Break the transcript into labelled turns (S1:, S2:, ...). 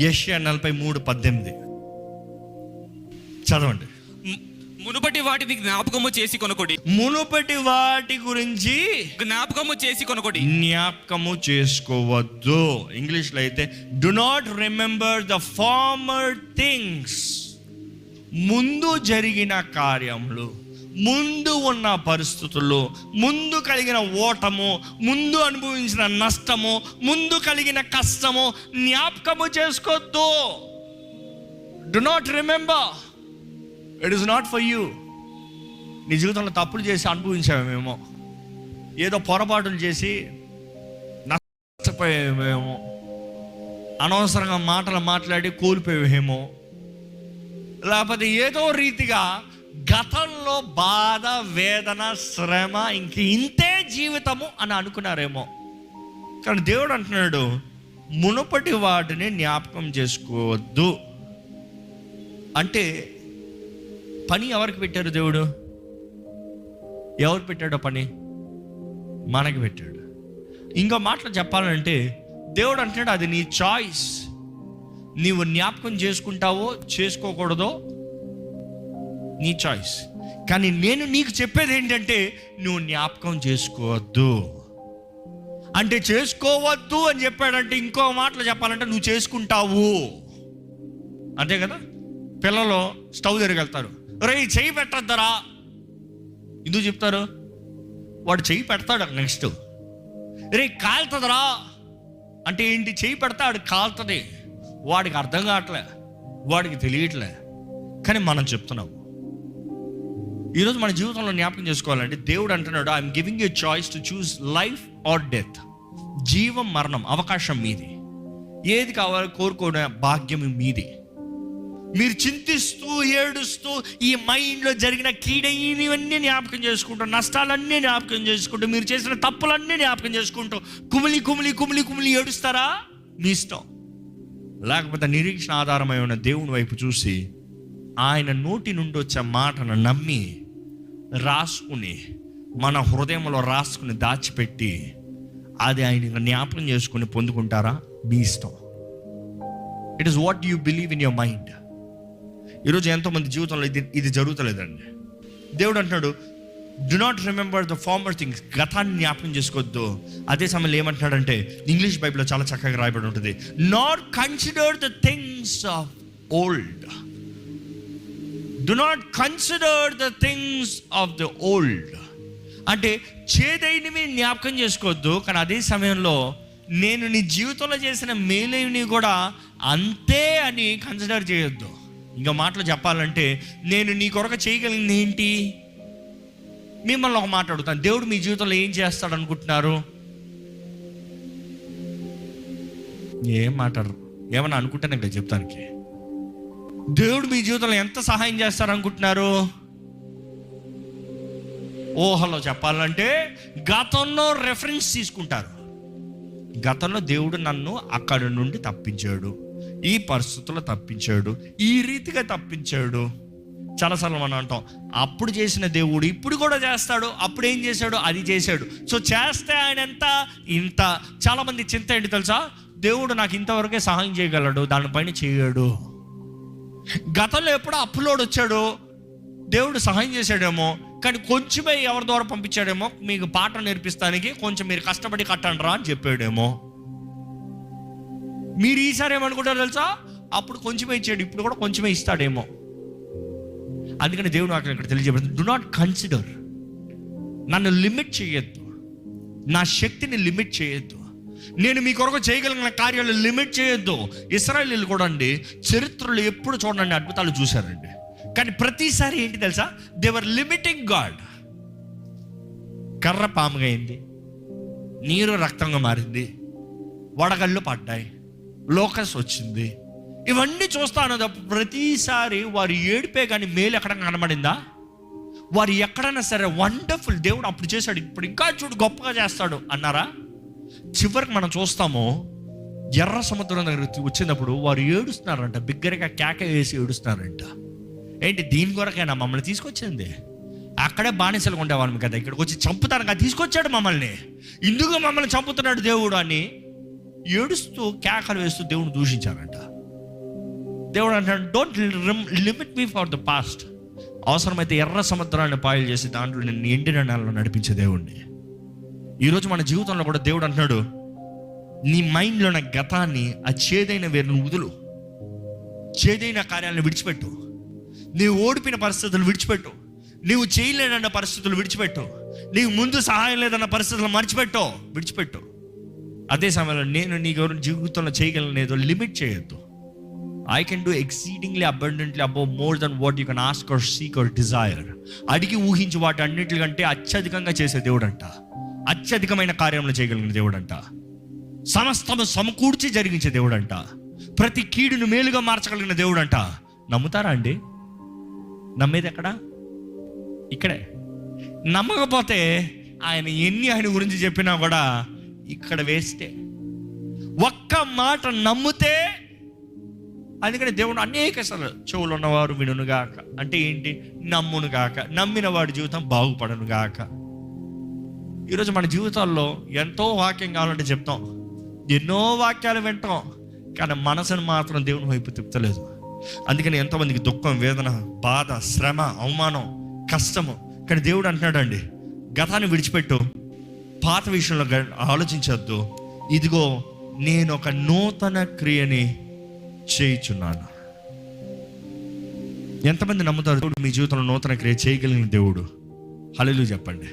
S1: యెషయా 43:18 చదవండి.
S2: మునుపటి వాటిని జ్ఞాపకము చేసి కొనకొడి.
S1: మునుపటి వాటి గురించి
S2: జ్ఞాపకము చేసి కొనకొడి.
S1: జ్ఞాపకము చేసుకోవద్దు. ఇంగ్లీష్లో అయితే do not remember the former things. ముందు జరిగిన కార్యములు, ముందు ఉన్న పరిస్థితులు, ముందు కలిగిన ఓటము, ముందు అనుభవించిన నష్టము, ముందు కలిగిన కష్టము జ్ఞాపకము చేసుకోవద్దు. Do not remember. It is not for you. నీ జీవితంలో తప్పులు చేసి అనుభవించామేమో, ఏదో పొరపాటులు చేసి నష్టపోయామేమో, అనవసరంగా మాటలు మాట్లాడి కోల్పోయామేమో, లేకపోతే ఏదో రీతిగా గతంలో బాధ, వేదన, శ్రమ ఇంతే జీవితము అని అనుకున్నారేమో. కానీ దేవుడు అంటున్నాడు, మునుపటి వాటిని జ్ఞాపకం చేసుకోవద్దు. అంటే పని ఎవరికి పెట్టారు? దేవుడు ఎవరు పెట్టాడో పని? మనకి పెట్టాడు. ఇంకో మాటలు చెప్పాలంటే దేవుడు అంటున్నాడు, అది నీ చాయిస్. నీవు జ్ఞాపకం చేసుకుంటావో చేసుకోకూడదో నీ చాయిస్. కానీ నేను నీకు చెప్పేది ఏంటంటే నువ్వు జ్ఞాపకం చేసుకోవద్దు. అంటే చేసుకోవద్దు అని చెప్పాడంటే ఇంకో మాటలు చెప్పాలంటే నువ్వు చేసుకుంటావు, అంతే కదా. పిల్లలు స్టవ్ దగ్గరికి వెళ్తారు, రే చెయ్యి పెట్టద్దరా, ఎందుకు చెప్తారు? వాడు చెయ్యి పెడతాడు. నెక్స్ట్ రే కాలుతుందిరా అంటే ఏంటి? చెయ్యి పెడతాడు, కాలుతుంది. వాడికి అర్థం కావట్లే, వాడికి తెలియట్లే. కానీ మనం చెప్తున్నాము. ఈరోజు మన జీవితంలో జ్ఞాపకం చేసుకోవాలంటే దేవుడు అంటున్నాడు, I'm giving you choice to choose life or death. జీవం మరణం అవకాశం మీది. ఏది కావాలో కోరుకోవడం భాగ్యం మీది. మీరు చింతిస్తూ ఏడుస్తూ ఈ మైండ్లో జరిగిన కీడైనవన్నీ జ్ఞాపకం చేసుకుంటూ, నష్టాలన్నీ జ్ఞాపకం చేసుకుంటూ, మీరు చేసిన తప్పులన్నీ జ్ఞాపకం చేసుకుంటూ కుమిలి కుమిలి కుమిలి కుమిలి ఏడుస్తారా? మీ ఇష్టం. లేకపోతే నిరీక్షణ ఆధారమై ఉన్న దేవుని వైపు చూసి ఆయన నోటి నుండి వచ్చే మాటను నమ్మి రాసుకుని, మన హృదయంలో రాసుకుని దాచిపెట్టి అది ఆయన జ్ఞాపకం చేసుకుని పొందుకుంటారా? మీ ఇష్టం. It is what you believe in your mind. ఈరోజు ఎంతోమంది జీవితంలో ఇది జరుగుతలేదండి. దేవుడు అంటున్నాడు, do not remember the former things. గతాన్ని జ్ఞాపకం చేసుకోవద్దు. అదే సమయంలో ఏమంటున్నాడంటే, ఇంగ్లీష్ బైబిల్లో చాలా చక్కగా రాయబడి ఉంటుంది, not consider the things of old. Do not consider the things of the old. అంటే చేదైనవి జ్ఞాపకం చేసుకోవద్దు, కానీ అదే సమయంలో నేను నీ జీవితంలో చేసిన మేలైనవి కూడా అంతే అని కన్సిడర్ చేయొద్దు. ఇంకా మాటలు చెప్పాలంటే నేను నీ కొరకు చేయగలిగింది ఏంటి? మిమ్మల్ని ఒక మాట అడుగుతాను, దేవుడు మీ జీవితంలో ఏం చేస్తాడు అనుకుంటున్నారు? ఏం మాట్లాడరు. ఏమన్నా అనుకుంటాను ఇక్కడ చెప్తానికి. దేవుడు మీ జీవితంలో ఎంత సహాయం చేస్తారు అనుకుంటున్నారు? ఊహలో చెప్పాలంటే గతంలో రెఫరెన్స్ తీసుకుంటారు. గతంలో దేవుడు నన్ను అక్కడి నుండి తప్పించాడు, ఈ పరిస్థితుల్లో తప్పించాడు, ఈ రీతిగా తప్పించాడు. చాలాసార్లు మనం అంటాం, అప్పుడు చేసిన దేవుడు ఇప్పుడు కూడా చేస్తాడు, అప్పుడు ఏం చేశాడు అది చేశాడు, సో చేస్తే ఆయన ఎంత ఇంత. చాలామంది చింత ఏంటి తెలుసా? దేవుడు నాకు ఇంతవరకే సహాయం చేయగలడు, దానిపైన చేయడు. గతంలో ఎప్పుడో అప్పులోడు వచ్చాడు, దేవుడు సహాయం చేశాడేమో, కానీ కొంచెమే ఎవరి ద్వారా పంపించాడేమో, మీకు పాఠం నేర్పిస్తానికి కొంచెం మీరు కష్టపడి కట్టండి రా అని చెప్పాడేమో. మీరు ఈసారి ఏమనుకుంటారు తెలుసా? అప్పుడు కొంచెమే ఇచ్చాడు, ఇప్పుడు కూడా కొంచెమే ఇస్తాడేమో. అందుకని దేవుడు నాకు ఇక్కడ తెలియజేయబడుతుంది, డు నాట్ కన్సిడర్. నన్ను లిమిట్ చేయొద్దు, నా శక్తిని లిమిట్ చేయొద్దు, నేను మీ కొరకు చేయగలిగిన కార్యాలు లిమిట్ చేయొద్దు. ఇశ్రాయేలీయులు కూడా అండి చరిత్రలో ఎప్పుడు చూడండి అద్భుతాలు చూశారండి, కానీ ప్రతిసారి ఏంటి తెలుసా? They were limiting God. కర్ర పాముగా అయింది, నీరు రక్తంగా మారింది, వడగళ్ళు పడ్డాయి, లోకస్ వచ్చింది, ఇవన్నీ చూస్తాను. ప్రతిసారి వారు ఏడిపే కానీ మేలు ఎక్కడ కనబడిందా? వారు ఎక్కడైనా సరే వండర్ఫుల్ దేవుడు అప్పుడు చేశాడు, ఇప్పుడు ఇంకా చూడు గొప్పగా చేస్తాడు అన్నారా? చివరికి మనం చూస్తాము, ఎర్ర సముద్రం దగ్గర వచ్చినప్పుడు వారు ఏడుస్తున్నారంట, బిగ్గరగా కేక వేసి ఏడుస్తున్నారంట. ఏంటి, దీని కొరకైనా మమ్మల్ని తీసుకొచ్చింది? అక్కడే బానిసలు ఉండేవాళ్ళం కదా, ఇక్కడికి వచ్చి చంపుతాను తీసుకొచ్చాడు మమ్మల్ని, ఇందుకు మమ్మల్ని చంపుతున్నాడు దేవుడు అని ఏడుస్తూ కేకలు వేస్తూ దేవుని దూషించారంట. దేవుడు అంటాడు, don't limit me for the past. అవసరమైతే ఎర్ర సముద్రాన్ని పాయలు చేసి దాంట్లో నేను ఎండిన నెలలో నడిపించే దేవుణ్ణి. ఈరోజు మన జీవితంలో కూడా దేవుడు అంటున్నాడు, నీ మైండ్లో ఉన్న గతాన్ని, ఆ చేదైన వేరును వదులు, చేదైన కార్యాలను విడిచిపెట్టు, నీవు ఓడిపోయిన పరిస్థితులు విడిచిపెట్టు, నీవు చేయలేనన్న పరిస్థితులు విడిచిపెట్టు, నీకు ముందు సహాయం లేదన్న పరిస్థితులు విడిచిపెట్టు. అదే సమయంలో నేను నీ జీవితంలో చేయగలనేదో లిమిట్ చేయొద్దు. I can do exceedingly abundantly above more than what you can ask or seek or desire. అడిగి ఊహించి వాటి అన్నింటికంటే అత్యధికంగా చేసే దేవుడంట, అత్యధికమైన కార్యములు చేయగలిగిన దేవుడంట, సమస్తము సమకూర్చి జరిగించే దేవుడంట, ప్రతి కీడును మేలుగా మార్చగలిగిన దేవుడంట. నమ్ముతారా అండి? నమ్మేది ఎక్కడ? ఇక్కడే. నమ్మకపోతే ఆయన గురించి చెప్పినా కూడా ఇక్కడ వేస్తే. ఒక్క మాట నమ్మితే, అందుకని దేవుడు అనేక సార్లు చెవులు ఉన్నవారు వినుగాక అంటే ఏంటి? నమ్మునుగాక, నమ్మిన వాడి జీవితం బాగుపడనుగాక. ఈరోజు మన జీవితాల్లో ఎంతో వాక్యం కావాలంటే చెప్తాం, ఎన్నో వాక్యాలు వింటాం, కానీ మనసును మాత్రం దేవుని వైపు తిప్పలేదు. అందుకని ఎంతోమందికి దుఃఖం, వేదన, బాధ, శ్రమ, అవమానం, కష్టము. కానీ దేవుడు అంటున్నాడండి, గతాన్ని విడిచిపెట్టు, పాత విషయంలో ఆలోచించొద్దు, ఇదిగో నేను ఒక నూతన క్రియని చేయుచున్నాను. ఎంతమంది నమ్ముతారు దేవుడు మీ జీవితంలో నూతన క్రియ చేయగలిగిన దేవుడు? హల్లెలూయా చెప్పండి.